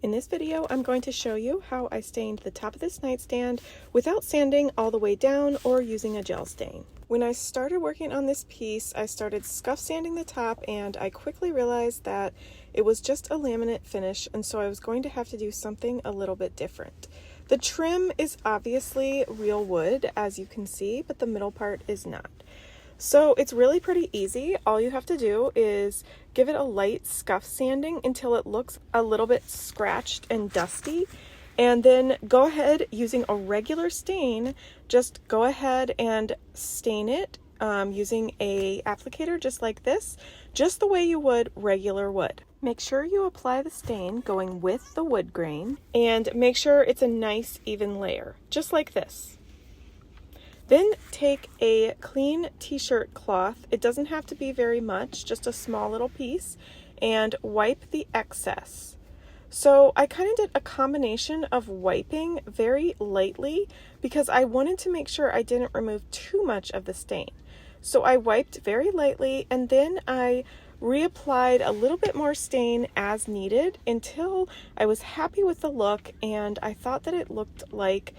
In this video, I'm going to show you how I stained the top of this nightstand without sanding all the way down or using a gel stain. When I started working on this piece, I started scuff sanding the top and I quickly realized that it was just a laminate finish, and so I was going to have to do something a little bit different. The trim is obviously real wood, as you can see, but the middle part is not. So it's really pretty easy. All you have to do is give it a light scuff sanding until it looks a little bit scratched and dusty. And then go ahead, using a regular stain, just go ahead and stain it using a applicator just like this, just the way you would regular wood. Make sure you apply the stain going with the wood grain and make sure it's a nice even layer, just like this. Then take a clean t-shirt cloth, it doesn't have to be very much, just a small little piece, and wipe the excess. So I kind of did a combination of wiping very lightly because I wanted to make sure I didn't remove too much of the stain. So I wiped very lightly and then I reapplied a little bit more stain as needed until I was happy with the look and I thought that it looked like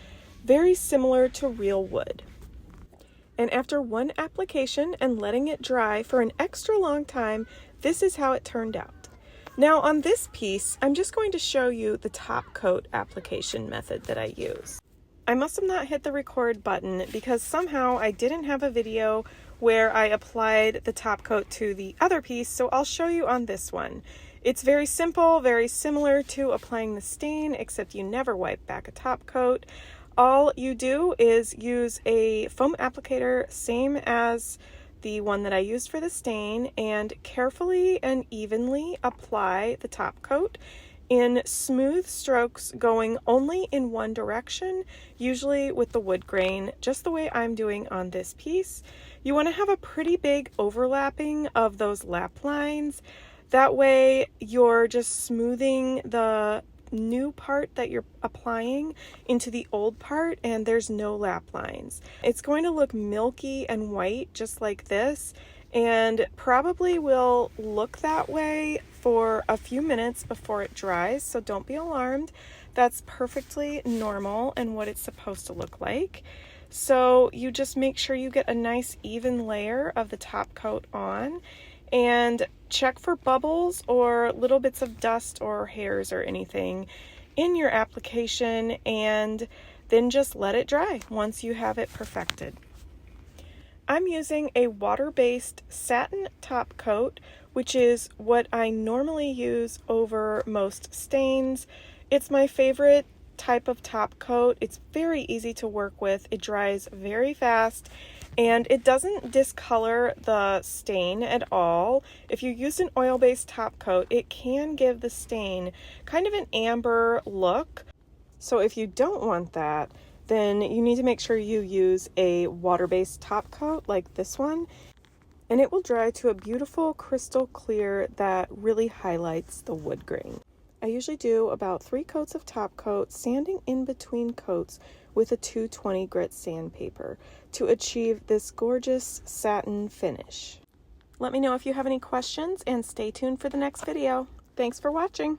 very similar to real wood. And after one application and letting it dry for an extra long time, this is how it turned out. Now on this piece, I'm just going to show you the top coat application method that I use. I must have not hit the record button because somehow I didn't have a video where I applied the top coat to the other piece, so I'll show you on this one. It's very simple, very similar to applying the stain, except you never wipe back a top coat. All you do is use a foam applicator, same as the one that I used for the stain, and carefully and evenly apply the top coat in smooth strokes going only in one direction, usually with the wood grain, just the way I'm doing on this piece. You want to have a pretty big overlapping of those lap lines. That way you're just smoothing the new part that you're applying into the old part and there's no lap lines. It's going to look milky and white just like this and probably will look that way for a few minutes before it dries, so don't be alarmed. That's perfectly normal and what it's supposed to look like. So you just make sure you get a nice even layer of the top coat on and check for bubbles or little bits of dust or hairs or anything in your application, and then just let it dry once you have it perfected. I'm using a water-based satin top coat, which is what I normally use over most stains. It's my favorite type of top coat. It's very easy to work with. It dries very fast and it doesn't discolor the stain at all. If you use an oil-based top coat, it can give the stain kind of an amber look. So if you don't want that, then you need to make sure you use a water-based top coat like this one, and it will dry to a beautiful crystal clear that really highlights the wood grain. I usually do about 3 coats of top coat, sanding in between coats with a 220 grit sandpaper to achieve this gorgeous satin finish. Let me know if you have any questions and stay tuned for the next video. Thanks for watching.